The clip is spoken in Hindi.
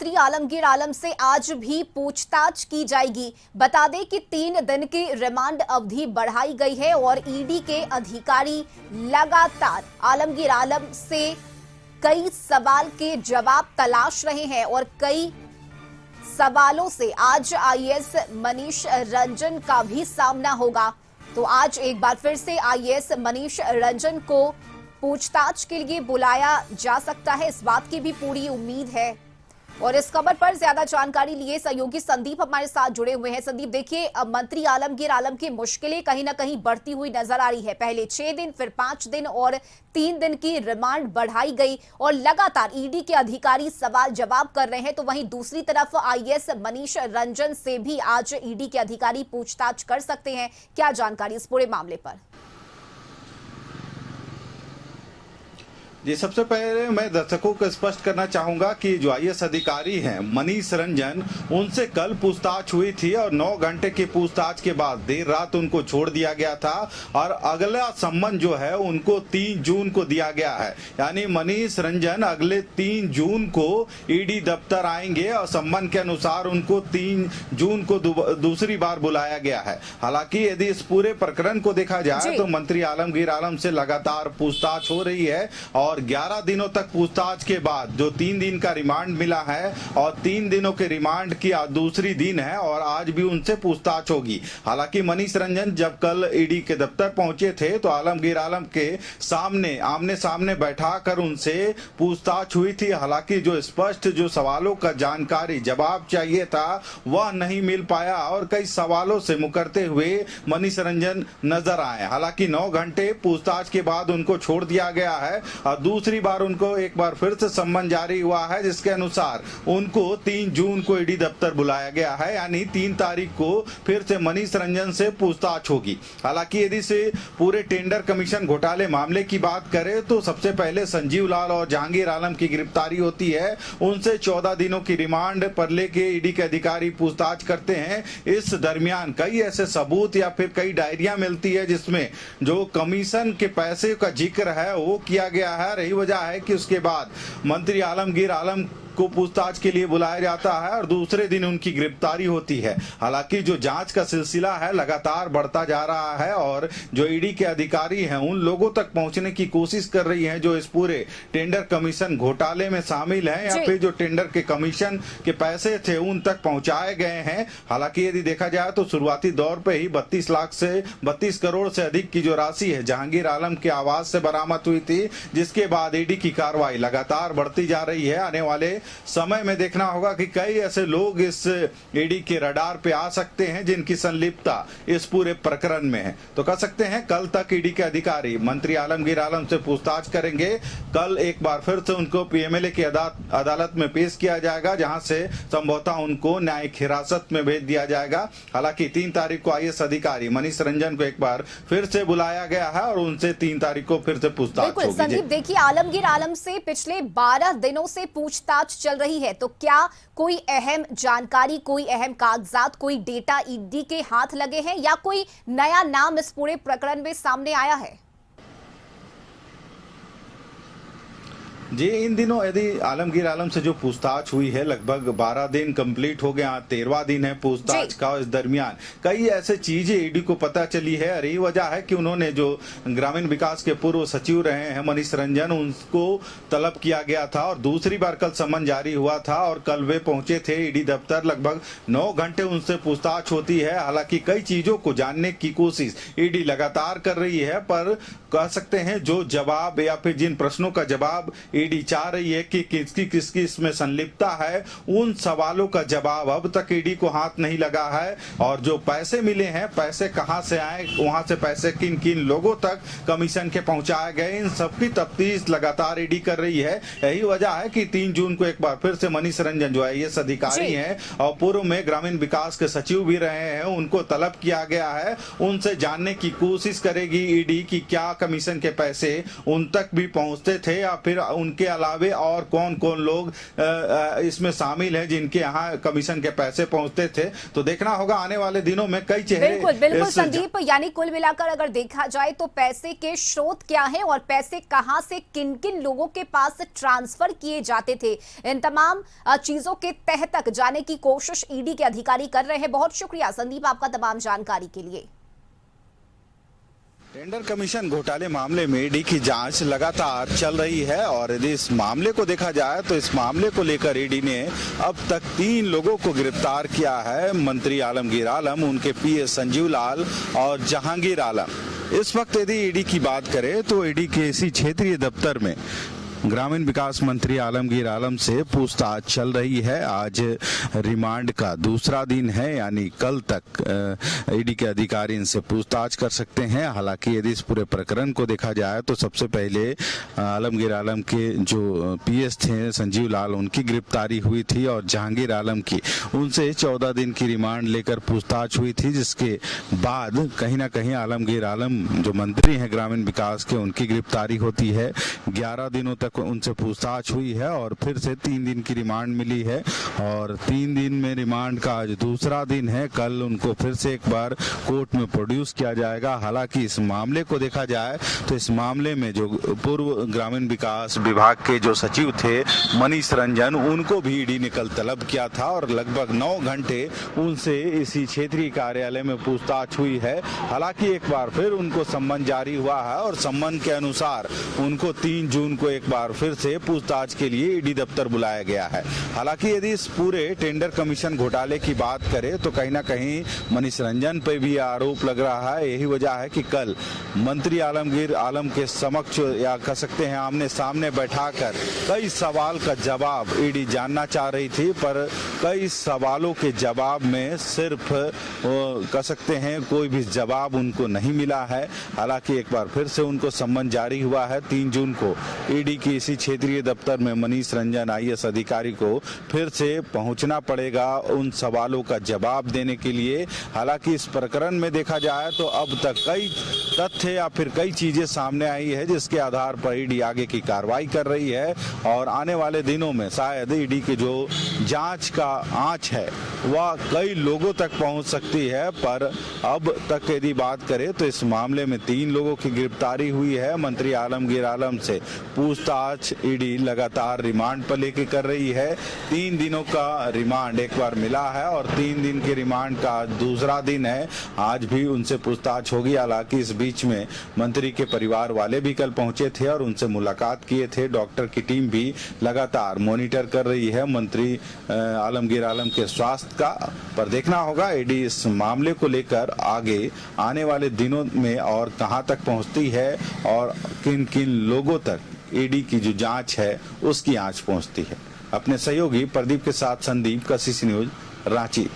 मंत्री आलमगीर आलम से आज भी पूछताछ की जाएगी। बता दें कि 3 दिन की रिमांड अवधि बढ़ाई गई है और ईडी के अधिकारी लगातार आलमगीर आलम से कई सवाल के जवाब तलाश रहे हैं और कई सवालों से आज आईएएस मनीष रंजन का भी सामना होगा। तो आज एक बार फिर से आईएएस मनीष रंजन को पूछताछ के लिए बुलाया जा सकता है, इस बात की भी पूरी उम्मीद है। और इस खबर पर ज्यादा जानकारी लिए सहयोगी संदीप हमारे साथ जुड़े हुए हैं। संदीप, देखिए, मंत्री आलमगीर आलम की मुश्किलें कहीं ना कहीं बढ़ती हुई नजर आ रही है। पहले 6 दिन, फिर 5 दिन और 3 दिन की रिमांड बढ़ाई गई और लगातार ईडी के अधिकारी सवाल जवाब कर रहे हैं। तो वहीं दूसरी तरफ आईएएस मनीष रंजन से भी आज ईडी के अधिकारी पूछताछ कर सकते हैं। क्या जानकारी इस पूरे मामले पर? जी, सबसे पहले मैं दर्शकों को स्पष्ट करना चाहूंगा कि जो आईएएस अधिकारी हैं मनीष रंजन, उनसे कल पूछताछ हुई थी और 9 घंटे की पूछताछ के बाद देर रात उनको छोड़ दिया गया था और अगला सम्मन जो है उनको 3 जून को दिया गया है। यानी मनीष रंजन अगले 3 जून को ईडी दफ्तर आएंगे और सम्मन के अनुसार उनको 3 जून को दूसरी बार बुलाया गया है। हालांकि यदि इस पूरे प्रकरण को देखा जाए तो मंत्री आलमगीर आलम से लगातार पूछताछ हो रही है और 11 दिनों तक पूछताछ के बाद जो 3 दिन का रिमांड मिला है और 3 दिनों के रिमांड की दूसरी दिन है और आज भी उनसे पूछताछ होगी। हालांकि मनीष रंजन जब कल ईडी के दफ्तर पहुंचे थे तो आलमगीर आलम के सामने आमने सामने बैठाकर उनसे पूछताछ हुई थी। हालांकि जो स्पष्ट जो सवालों का जानकारी जवाब चाहिए था वह नहीं मिल पाया और कई सवालों से मुकरते हुए मनीष रंजन नजर आए। हालांकि 9 घंटे पूछताछ के बाद उनको छोड़ दिया गया है और दूसरी बार उनको एक बार फिर से सम्मन जारी हुआ है, जिसके अनुसार उनको 3 जून को ईडी दफ्तर बुलाया गया है। यानी 3 तारीख को फिर से मनीष रंजन से पूछताछ होगी। हालांकि यदि से पूरे टेंडर कमीशन घोटाले मामले की बात करें तो सबसे पहले संजीव लाल और जहांगीर आलम की गिरफ्तारी होती है। उनसे 14 दिनों की रिमांड पर लेके ईडी के अधिकारी पूछताछ करते हैं। इस दरमियान कई ऐसे सबूत या फिर कई डायरियां मिलती है जिसमें जो कमीशन के पैसे का जिक्र है वो किया गया है। यही वजह है कि उसके बाद मंत्री आलमगीर आलम को पूछताछ के लिए बुलाया जाता है और दूसरे दिन उनकी गिरफ्तारी होती है। हालांकि जो जांच का सिलसिला है लगातार बढ़ता जा रहा है और जो ईडी के अधिकारी हैं उन लोगों तक पहुंचने की कोशिश कर रही हैं जो इस पूरे टेंडर कमीशन घोटाले में शामिल हैं या फिर जो टेंडर के कमीशन के पैसे थे उन तक पहुंचाए गए हैं। हालांकि यदि देखा जाए तो शुरुआती दौर पे ही 32 करोड़ से अधिक की जो राशि है जहांगीर आलम के आवास से बरामद हुई थी, जिसके बाद ईडी की कार्रवाई लगातार बढ़ती जा रही है। आने वाले समय में देखना होगा कि कई ऐसे लोग इस ईडी के रडार पे आ सकते हैं जिनकी संलिप्तता इस पूरे प्रकरण में है। तो कह सकते हैं कल तक ईडी के अधिकारी मंत्री आलमगीर आलम से पूछताछ करेंगे। कल एक बार फिर से उनको पीएमएलए की अदालत में पेश किया जाएगा, जहां से संभवतः उनको न्यायिक हिरासत में भेज दिया जाएगा। हालांकि 3 तारीख को आईएएस अधिकारी मनीष रंजन को एक बार फिर से बुलाया गया है और उनसे 3 तारीख को फिर से पूछताछ होगी। संदीप, देखिए, आलमगीर आलम से पिछले 12 दिनों से पूछताछ चल रही है, तो क्या कोई अहम जानकारी, कोई अहम कागजात, कोई डेटा ईडी के हाथ लगे हैं या कोई नया नाम इस पूरे प्रकरण में सामने आया है? जी, इन दिनों यदि आलमगीर आलम से जो पूछताछ हुई है लगभग 12 दिन कंप्लीट हो गया, 13वां दिन है पूछताछ का। इस दरमियान कई ऐसे चीजें ईडी को पता चली है और यही वजह है कि उन्होंने जो ग्रामीण विकास के पूर्व सचिव रहे हैं मनीष रंजन, उनको तलब किया गया था और दूसरी बार कल सम्मन जारी हुआ था और कल वे पहुंचे थे ईडी दफ्तर। लगभग 9 घंटे उनसे पूछताछ होती है। हालांकि कई चीजों को जानने की कोशिश ईडी लगातार कर रही है, पर कह सकते हैं जो जवाब या फिर जिन प्रश्नों का जवाब ईडी चाह रही है कि किसकी इसमें संलिप्तता है, उन सवालों का जवाब अब तक ईडी को हाथ नहीं लगा है। और जो पैसे मिले हैं, पैसे कहां से आए, वहां से पैसे किन किन लोगों तक कमीशन के पहुंचाए गए, इन सबकी तफ्तीश लगातार ईडी कर रही है। यही वजह है कि 3 जून को एक बार फिर से मनीष रंजन जो आईएएस अधिकारी हैं और पूर्व में ग्रामीण विकास के सचिव भी रहे हैं, उनको तलब किया गया है। उनसे जानने की कोशिश करेगी ईडी की क्या कमीशन के पैसे उन तक भी पहुंचते थे, या फिर उनके अलावे और कौन कौन लोग इसमें शामिल हैं जिनके यहाँ कमीशन के पैसे पहुंचते थे। तो देखना होगा आने वाले दिनों में कई चेहरे। बिल्कुल बिल्कुल संदीप, यानी कुल मिलाकर अगर देखा जाए तो पैसे के स्रोत क्या हैं और पैसे कहां से किन किन लोगों के पास ट्रांसफर किए जाते थे, इन तमाम चीजों के तह तक जाने की कोशिश ईडी के अधिकारी कर रहे हैं। बहुत शुक्रिया संदीप आपका तमाम जानकारी के लिए। टेंडर कमीशन घोटाले मामले में ईडी की जांच लगातार चल रही है और यदि इस मामले को देखा जाए तो इस मामले को लेकर ईडी ने अब तक 3 लोगों को गिरफ्तार किया है। मंत्री आलमगीर आलम, उनके पीएस संजीव लाल और जहांगीर आलम। इस वक्त यदि ईडी की बात करें तो ईडी के इसी क्षेत्रीय दफ्तर में ग्रामीण विकास मंत्री आलमगीर आलम से पूछताछ चल रही है। आज रिमांड का दूसरा दिन है, यानी कल तक ईडी के अधिकारी इनसे पूछताछ कर सकते हैं। हालांकि यदि इस पूरे प्रकरण को देखा जाए तो सबसे पहले आलमगीर आलम के जो पीएस थे संजीव लाल, उनकी गिरफ्तारी हुई थी और जहांगीर आलम की उनसे 14 दिन की रिमांड लेकर पूछताछ हुई थी, जिसके बाद कहीं ना कहीं आलमगीर आलम जो मंत्री हैं ग्रामीण विकास के, उनकी गिरफ्तारी होती है। 11 दिनों तक उनसे पूछताछ हुई है और फिर से 3 दिन की रिमांड मिली है और 3 दिन में रिमांड का आज दूसरा दिन है। कल उनको फिर से एक बार कोर्ट में प्रोड्यूस किया जाएगा। हालांकि इस मामले को देखा जाए तो इस मामले में जो पूर्व ग्रामीण विकास विभाग के जो सचिव थे मनीष रंजन, उनको भी ईडी ने कल तलब किया था और लगभग 9 घंटे उनसे इसी क्षेत्रीय कार्यालय में पूछताछ हुई है। हालांकि एक बार फिर उनको सम्मन जारी हुआ है और सम्मन के अनुसार उनको 3 जून को एक बार फिर से पूछताछ के लिए ईडी दफ्तर बुलाया गया है। हालांकि यदि इस पूरे टेंडर कमीशन घोटाले की बात करें तो कहीं ना कहीं मनीष रंजन पर भी आरोप लग रहा है। यही वजह है कि कल मंत्री आलमगीर आलम के समक्ष, या कह सकते हैं आमने सामने बैठाकर कई सवाल का जवाब ईडी जानना चाह रही थी, पर कई सवालों के जवाब में सिर्फ कह सकते हैं कोई भी जवाब उनको नहीं मिला है। हालांकि एक बार फिर से उनको सम्मन जारी हुआ है। 3 जून को ईडी की इसी क्षेत्रीय दफ्तर में मनीष रंजन आईएएस अधिकारी को फिर से पहुंचना पड़ेगा उन सवालों का जवाब देने के लिए। हालांकि इस प्रकरण में देखा जाए तो अब तक कई तथ्य या फिर कई चीजें सामने आई है जिसके आधार पर ईडी आगे की कार्रवाई कर रही है और आने वाले दिनों में शायद ईडी की जो जांच का आंच है वह कई लोगों तक पहुंच सकती है। पर अब तक यदि बात करें तो इस मामले में 3 लोगों की गिरफ्तारी हुई है। मंत्री आलमगीर आलम से पूछताछ ईडी लगातार रिमांड पर लेके कर रही है। 3 दिनों का रिमांड एक बार मिला है और 3 दिन के रिमांड का दूसरा दिन है। आज भी उनसे पूछताछ होगी। हालांकि इस बीच में मंत्री के परिवार वाले भी कल पहुंचे थे और उनसे मुलाकात किए थे। डॉक्टर की टीम भी लगातार मॉनिटर कर रही है मंत्री आलमगीर आलम के स्वास्थ्य का। पर देखना होगा ईडी इस मामले को लेकर आगे आने वाले दिनों में और कहां तक पहुंचती है और किन किन लोगों तक ईडी की जो जांच है उसकी आंच पहुंचती है। अपने सहयोगी प्रदीप के साथ संदीप का CC न्यूज रांची।